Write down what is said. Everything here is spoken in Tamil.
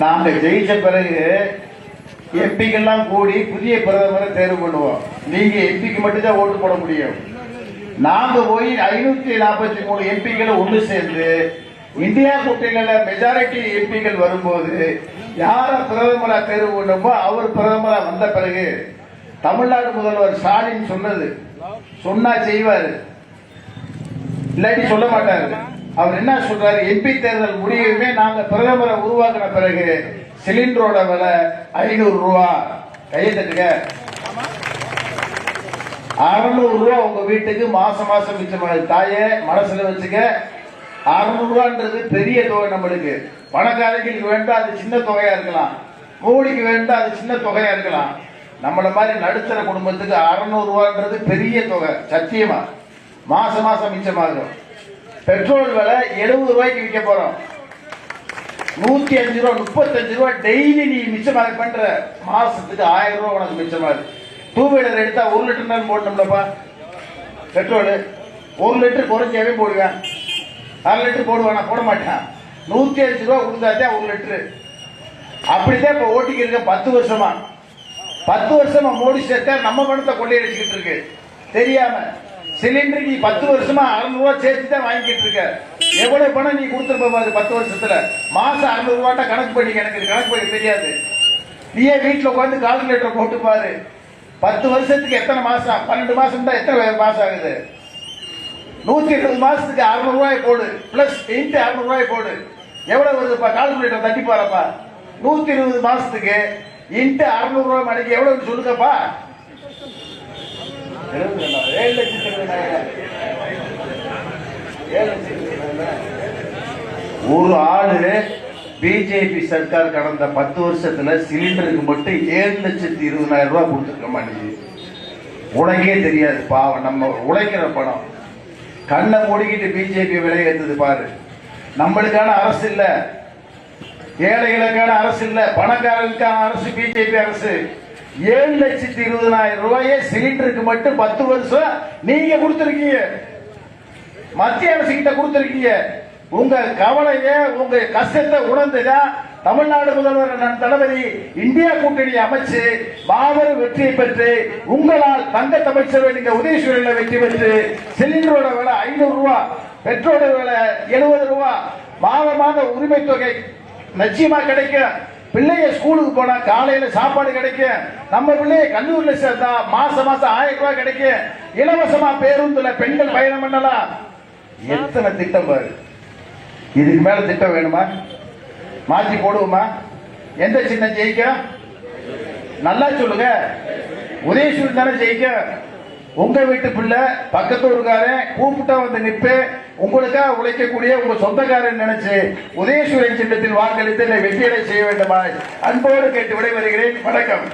நாங்க ஜெயிச்ச பிறகு எம்பிக்கெல்லாம் கூடி புதிய பிரதமரை தேர்வு பண்ணுவோம். நீங்க எம்பிக்கு மட்டும்தான் ஓட்டு போட முடியும். நாங்க போய் 543 எம்பிக்களை ஒன்று சேர்ந்து இந்தியா கூட்டணியில மெஜாரிட்டி எம்பிக்கள் வரும்போது யார பிரதமரா தேர்வு பண்ணுமோ அவர் பிரதமரா வந்த பிறகு தமிழ்நாடு முதல்வர் ஸ்டாலின் சொன்னது சொன்னா செய்வாரு, இல்லாட்டி சொல்ல மாட்டாரு. அவர் என்ன சொல்றாரு, எம்பி தேர்தல் முடியுமே நாங்க பிரதமரை உருவாக்கின பிறகு சிலிண்டரோட விலை 500 ரூபா. கையை தட்டுங்க. 600 ரூபா உங்க வீட்டுக்கு மாசம் மாசம் மிச்சம். தாயே மனசுல வச்சுக்க. 600 ரூபான்றது பெரிய தொகை. நம்மளுக்கு பணக்காரங்களுக்கு வேண்டாம், அது சின்ன தொகையா இருக்கலாம். மோடிக்கு வேண்டாம், அது சின்ன தொகையா இருக்கலாம். நம்மள மாதிரி நடுத்தர குடும்பத்துக்கு 600 ரூபான்றது பெரிய தொகை. சத்தியமா மாசம் மாசம் மிச்சமாகும். பெட்ரோல் விலை 70 ரூபாய்க்கு விற்க போறோம். 105 ரூபா 35 ரூபா டெய்லி நீ மிச்சமாக பண்ற. மாசத்துக்கு 1000 ரூபாய் உனக்கு மிச்சமாகுது. 2 வீலர் எடுத்தா 1 லிட்டர் தான் போடணும்லப்பா. பெட்ரோல் 1 லிட்டர் குறைஞ்சாவே போடுவேன். 1/2 லிட்டர் போடுவானா? போட மாட்டான். 105 ரூபா கொடுத்தாதான் 1 லிட்டர். அப்படிதான் இப்ப ஓட்டிக்கு இருக்க 10 வருஷமா. 10 வருஷமா மோடி சேர்த்தார் நம்ம பணத்தை கொள்ளையடிச்சுக்கிட்டு இருக்கு தெரியாம. சிலிண்டர் நீ 10 வருஷமா 600 ரூபாய் சேர்த்து தான் வாங்கிட்டு இருக்க. எவ்வளவு பணம் நீ கொடுத்துருப்ப 10 வருஷத்துல? மாசம் 600 ரூபாய்ட்டா கணக்கு பண்ணிக்க. எனக்கு கணக்கு பண்ணி தெரியாது. நீயே வீட்டுல உட்காந்து கால்குலேட்டர் போட்டு பாரு. 10 வருஷத்துக்கு எத்தனை மாசம்? 12 மாசம் தான். எத்தனை மாசம் ஆகுது? 120 மாசத்துக்கு 600 ரூபாய் போடு, பிளஸ் 600 ரூபாய் போடு. எவ்வளவு வருதுப்பா? கால்குலேட்டர் தட்டி பாருப்பா. 120 மாசத்துக்கு 600 ரூபாய் மணிக்கு எவ்வளவு சொல்லுங்கப்பா. 7 லட்சம். ஒரு ஆளு பிஜேபி சர்க்கார் கடந்த 10 வருஷத்துல சிலிண்டருக்கு மட்டும் 7,20,000 ரூபாய் கொடுத்துருக்கோமா? நீ உனக்கே தெரியாது. பாவம், நம்ம உழைக்கிற பணம். கண்ணை மூடிக்கிட்டு பிஜேபி விலை ஏற்றுது பாரு. நம்மளுக்கான அரசு இல்ல, ஏழைகளுக்கான அரசு இல்ல, பணக்காரர்களுக்கான அரசு பிஜேபி அரசு. 7,20,000 ரூபாயை சிலிண்டருக்கு மட்டும் 10 வருஷம் நீங்க கொடுத்திருக்கீங்க. மத்திய அரசு கிட்ட கொடுத்திருக்கீங்க. உங்க கவலைய உங்க கஷ்டத்தை உணர்ந்துதான் தமிழ்நாடு முதல்வர் தளபதி இந்தியா கூட்டணி அமைச்சு மாபெரும் வெற்றியை பெற்று உங்களால் தங்க தமிழ்ச்செல்வன் நீங்க உதயசூரியல வெற்றி பெற்று சிலிண்டரோட விலை 500 ரூபாய், பெட்ரோல் விலை 70 ரூபாய், மாத உரிமை தொகை நிச்சயமா கிடைக்கும். பிள்ளைய ஸ்கூலுக்கு போனா காலையில சாப்பாடு கிடைக்கும். நம்ம பிள்ளைய கல்லூரியில சேர்த்தா மாசம் 1000 ரூபாய் கிடைக்கும். இலவசமா பேருந்துல பெண்கள் பயணம் பண்ணலாம். எத்தனை திட்டம் பாரு. இதுக்கு மேல திட்டம் வேணுமா? மாற்றி போடுவோமா? எந்த சின்னம் ஜெயிக்க? நல்லா சொல்லுங்க. உதயசூரியன் தானே ஜெயிக்க. உங்க வீட்டு பிள்ளை பக்கத்தூருக்காரன் கூப்பிட்டா வந்து நிற்பு. உங்களுக்காக உழைக்கக்கூடிய உங்க சொந்தக்காரன் நினைச்சு உதயசூரியன் சின்னத்தில் வாக்களித்து வெற்றியடை செய்ய வேண்டுமா? அன்போடு கேட்டு விடைபெறுகிறேன். வணக்கம்.